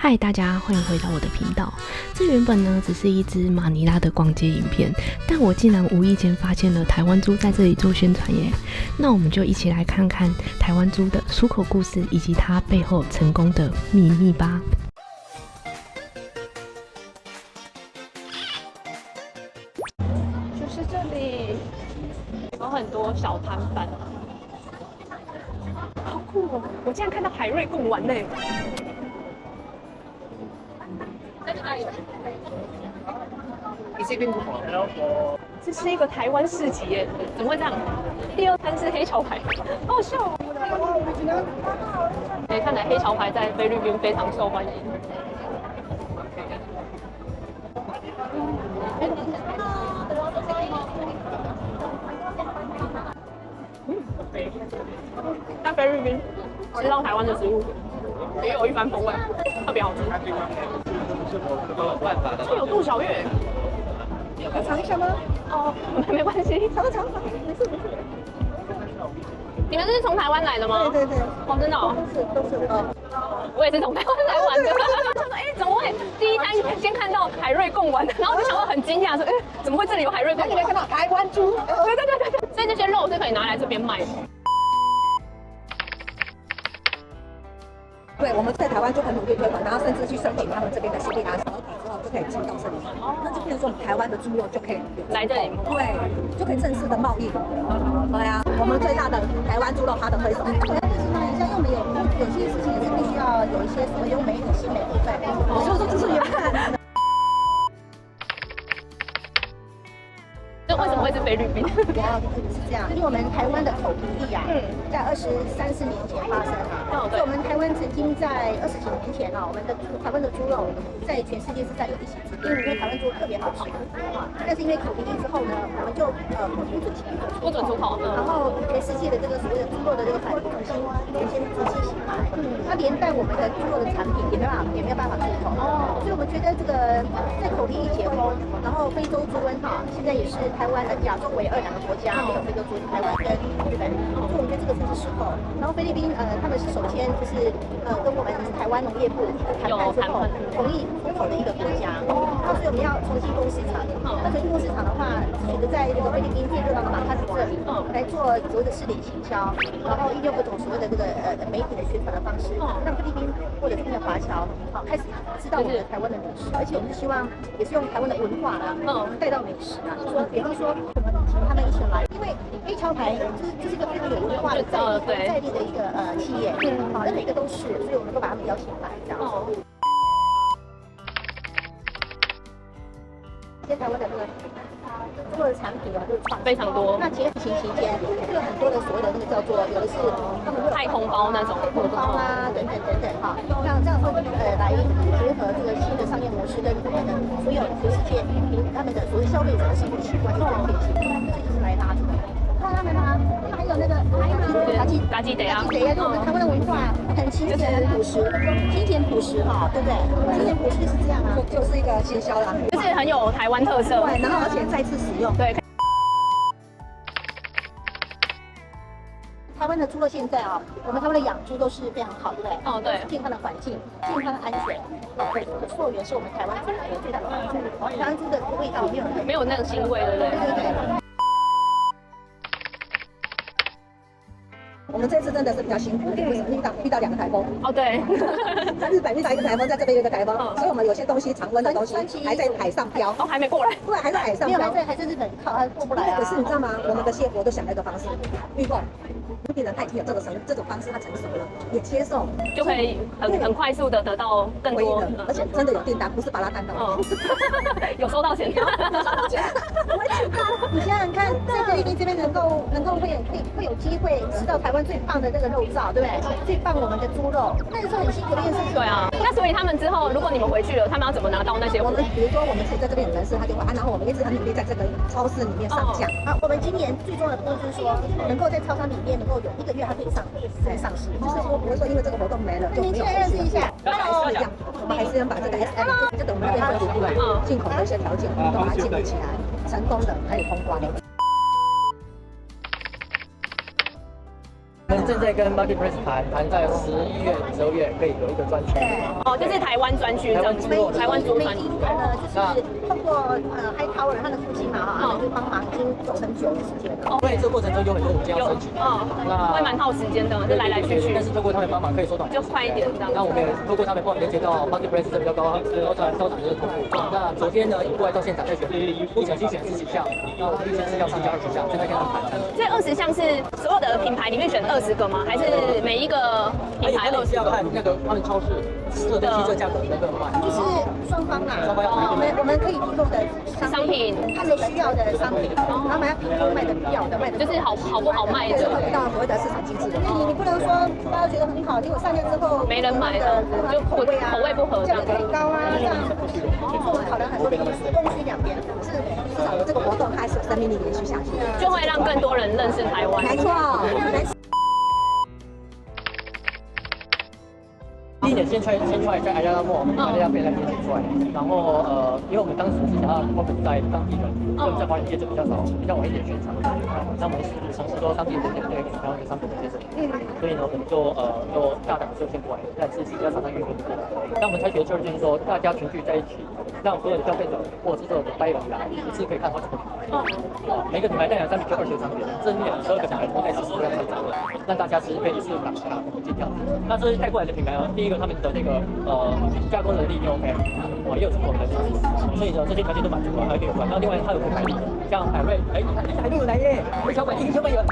嗨，大家欢迎回到我的频道。这原本呢只是一支马尼拉的逛街影片，但我竟然无意间发现了台湾猪在这里做宣传耶。那我们就一起来看看台湾猪的出口故事以及它背后成功的秘密吧。就是这里有很多小摊贩，好酷哦！我竟然看到海瑞贡丸呢。这是一个台湾市集耶，怎么会这样？第二摊是黑潮牌，好好笑哦！看来黑潮牌在菲律宾非常受欢迎。在菲律宾吃到台湾的食物，也有一番风味，特别好吃。这有杜小月，要尝一下吗？哦，没关系，尝，没事。你们是从台湾来的吗？对。哦，真的哦。都是哦。我也是从台湾来玩的。他说，怎么会第一摊先看到海瑞贡丸，然后我就想到很惊讶，说，怎么会这里有海瑞贡丸？你没看到台湾猪？对。所以这些肉是可以拿来这边卖的。对，我们在台湾就很努力推广，然后甚至去申请他们这边的 CPR 小卡之后，就可以进到这里。那就变成说，我们台湾的猪肉就可以来这里，对，就可以正式的贸易。对啊，我们最大的台湾猪肉，它的推手。我要提醒一下，因为我们有些事情也是必须要有一些所谓优美的新美部分，所以说这是原判。为什么会是菲律宾？是这样，因为我们台湾的口蹄疫啊，在23-24年前发生所以我们台湾曾经在20几年前我们的台湾的猪肉在全世界是占有一席之地，因为台湾猪特别好吃但是因为口蹄疫之后呢，我们就不准出口，然后全世界的这个所谓的猪肉的这个反重新洗牌，那连带我们的猪肉的产品也没有办法出口所以我们觉得这个在口蹄疫解封，然后非洲猪瘟现在也是台湾的亚洲唯二2个国家没有非洲猪，台湾跟日本，所以我觉得这个是时候。然后菲律宾他们是首先就是跟我们台湾农业部谈判之后同意出口的一个国家，所以我们要重新攻市场。那重新攻市场的话，选择在这个菲律宾最热闹的马卡斯这里来做所谓的试点行销，然后运用各种所谓的这个媒体的宣传的方式，让菲律宾或者这边的华侨开始知道我们的台湾的美食，而且我们是希望也是用台湾的文化带到美食就说比方说我们请他们一起来，因为黑潮牌这是一个非常有文化的在地的一个企业，那每个都是，所以我们都把他们邀请来这样。在台湾的这个猪的产品就是创非常多。那疫情期间，就有很多的所谓的那个叫做，有的是他们太空包那种，太空包啊等等这样说来结合这个新的商业模式跟我们的所有全世界他们的所谓消费者的生活习惯的这样变形，这就是来拉出来的。看他们吗？还有那个嘎鸡得啊，就我们台湾的文化很勤俭朴实，对不对？勤俭朴实是这样啊，就是一个行销啦，就是很有台湾特色。对，然后而且再次使用。对。台湾的猪肉现在我们台湾的养猪都是非常好，对不对？对。健康的环境，健康的安全，溯源是我们台湾猪的最大的帮助。台湾猪的味道没有那个腥味，对不对？对。我们这次真的是比较辛苦，为什么遇到2个台风？对，在日本遇到1个台风，在这边有1个台风，所以我们有些东西常温的东西还在海上飘，还没过来，对，还在海上飘，还在日本靠，还过不来可是你知道吗？我们的谢国都想了一个方式，预购。菲律宾人他已经有这种方式，他成熟了，也接受，就可以很快速的得到更多，而且真的有订单，不是把它看到，有收到钱，你想想看，在菲律宾这边能够会有机会吃到台湾最棒的这个肉燥，对不对？最棒我们的猪肉，那也是很辛苦的一件事情。对啊，那所以他们之后，如果你们回去了，他们要怎么拿到那些？我们比如说我们自己在这边有人事，他就会然后我们一直很努力在这个超市里面上架。我们今年最重要的目标就是说，能够在超商里面能够有1个月它可以上市，就是说不会说因为这个活动没了就没有。认识一下，我们还是要把这个 SM 就等我们这边进口的一些条件，我们都把它建立起来，成功的可以通关。我们正在跟 Marketplace 谈在11月、12月可以有一个专区。哦，就是台湾专区，台湾猪专区。就是通过High Tower 他的父亲嘛哈，就帮忙已经走很久的时间了。因为这个过程中有很多文件要申请，那会蛮耗时间的，就来来去去。但是透过他们帮忙可以缩短，就快一点这样。那我们也透过他们帮我们连接到 Marketplace 这比较高产的通路。那昨天呢，也过来到现场再选，不小心选10几项，那我们预先是要上架20项，正在跟他们谈。这20项是所有的品牌里面选20个吗？还是每一个品牌20个？要看那个他们超市设的汽车价格能不能卖，就是双方啦，双方要我们可以提供的商品，他们需要的商品，然后我们要提供卖的必要的，卖的就是好不好卖的，回到所谓的市场机制的。你不能说大家觉得很好，结果上架之后没人买的，就口味不合，价格太高啊，这样。我们考量很多供需两边，是至少这个活动它是有生命力延续下去，就会让更多人认识台湾。没错。第一点先出来在艾加拉莫，把大家被那边请出来。然后因为我们当时是想要 focus 在当地人，所以在华人界就比较少，比较晚一点宣传。那我们是尝试说当地人对台湾的商品的接受，所以呢我们就大胆就先过来，但是比较常常运用过。那我们采取的策略就是说，大家群聚在一起，让所有的消费者或者是所有的 buyer 一次可以看好几个品牌。每个品牌代表商品就20个商品，正面12个品牌都在实时这样成长，让大家其实可以一次打进这样子。那这些带过来的品牌呢，第一个他们的那个加工能力就 OK， 也有出口能力，所以呢这些条件都满足了，还有有关。然后另外它有品牌力，像海瑞，你看海瑞有来耶，小本有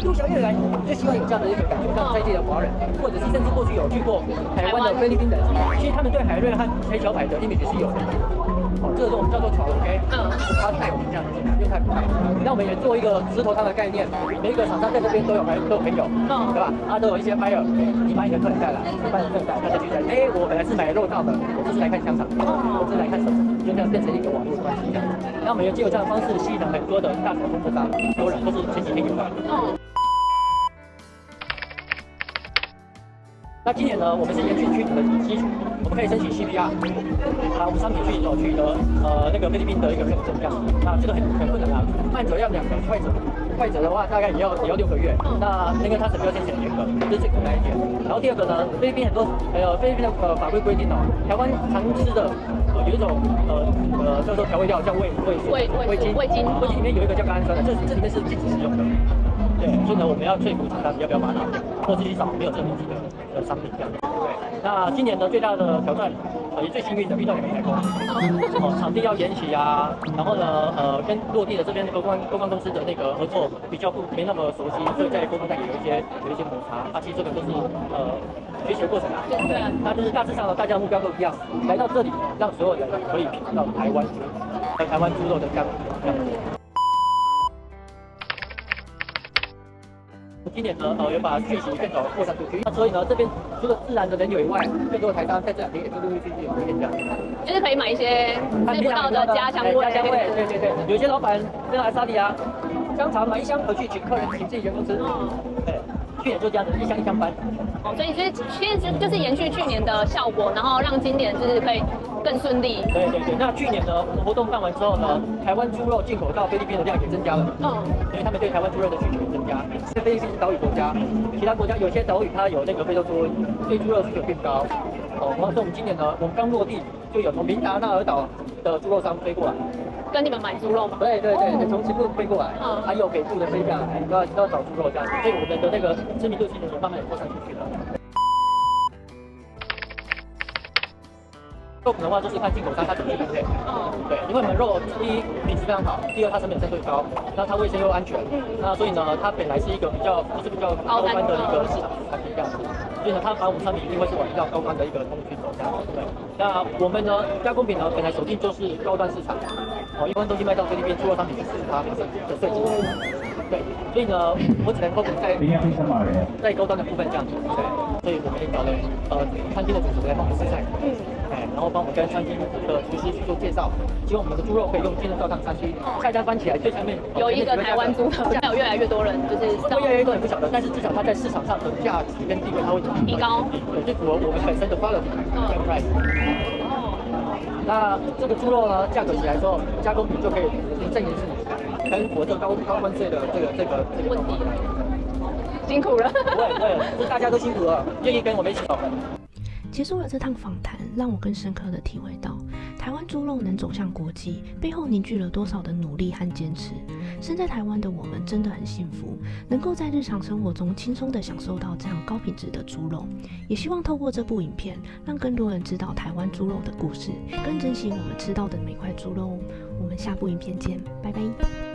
陆小月来，就希望有这样的一个感觉，让在地的华人，或者是甚至过去有去过台湾的菲律宾人，其实他们对海瑞和黑小百的 image 是有的。这个是我们叫做潮 OK， 他带我们这样子，用它品牌。那我们也做一个石头汤的概念，每一个厂商在这边都有朋友，对吧？都有一些 buyer， 你把你的客人带来，你把你的客人带来，大家聚在，我本来是买肉燥的，我这是来看香肠，我这是来看手指，就这样变成一个网络关系这样。那我们也借由这样的方式吸引了很多的大厂供货商，很多人都是前几天有来。那今年呢，我们是延续去年的基础，我们可以申请 CPR， 把我们商品取得那个菲律宾的一个认证这样。那这个很困难啊，慢者要2个，快者的话大概也要6个月。那它审标先很严格，这是最困难一点。然后第二个呢，菲律宾很多菲律宾的法规规定哦，台湾常吃的有一种叫做调味料叫味精里面有一个叫甘氨酸的，这里面是禁止使用的。对，所以呢，我们要说服厂商要不要把它拿掉，或自己找没有这个名字的商品这样。对，那今年的最大的挑战，也最幸运的遇到2个台风，场地要延期啊，然后呢，跟落地的这边公关公司的那个合作比较没那么熟悉，所以在沟通上有一些摩擦。其实这个都是学习的过程啊。对啊，那就是大致上呢，大家的目标都一样，来到这里，让所有人可以品尝到台湾猪肉的这样子。今年呢，有把讯息更早扩散出去，那所以呢，这边除了自然的人流以外，更多的台商在这2天也陆陆续续有出现这样，就是可以买一些吃不到的家乡味。对，有些老板跟来沙地啊，香肠买1箱回去请客人请自己员工吃，对，去年就这样子1箱1箱搬。所以其实就是延续去年的效果，然后让今年就是可以更顺利。对，那去年呢，活动办完之后呢，台湾猪肉进口到菲律宾的量也增加了，因为他们对台湾猪肉的需求也增加。菲律宾是岛屿国家，其他国家有些岛屿它有那个非洲猪瘟，对猪肉需求变高。所以我们今年呢，我们刚落地就有从明达纳尔岛的猪肉商飞过来，跟你们买猪肉吗？对，从西部飞过来，还有北部的飞下来，要找猪肉这样子，所以我们的那个知名度其实慢慢也扩散出去了。肉品的话，就是看进口商他怎么去分配。对，因为我们肉第一品质非常好，第二它成本相对高，那它卫生又安全，那所以呢，它本来是一个比较高端的一个市场产品这样子，所以呢，它把我们商品一定会是往比较高端的一个通路去走这样子。对，那我们呢加工品呢本来锁定就是高端市场，一般东西卖到菲律宾猪肉商品是40%的税金。对，所以呢，我只能focus在高端的部分这样子。对，所以我们也找了餐厅的主厨来帮我们试菜，然后帮我们跟餐厅的厨师去做介绍，希望我们的猪肉可以用金针照烫餐区，菜单翻起来最下面有一个台湾猪，现在有越来越多人就是越来越多人不晓得，但是至少它在市场上的价值跟地位它会提高，对，就符合我们本身的 quality price。那这个猪肉呢，价格起来之后，加工品就可以证明是跟我这高关税的这个问题。辛苦了。不会不会，是大家都辛苦了，愿意跟我们一起跑。结束了这趟访谈，让我更深刻地体会到，台湾猪肉能走向国际，背后凝聚了多少的努力和坚持。身在台湾的我们真的很幸福，能够在日常生活中轻松地享受到这样高品质的猪肉。也希望透过这部影片，让更多人知道台湾猪肉的故事，更珍惜我们吃到的每块猪肉。我们下部影片见，拜拜。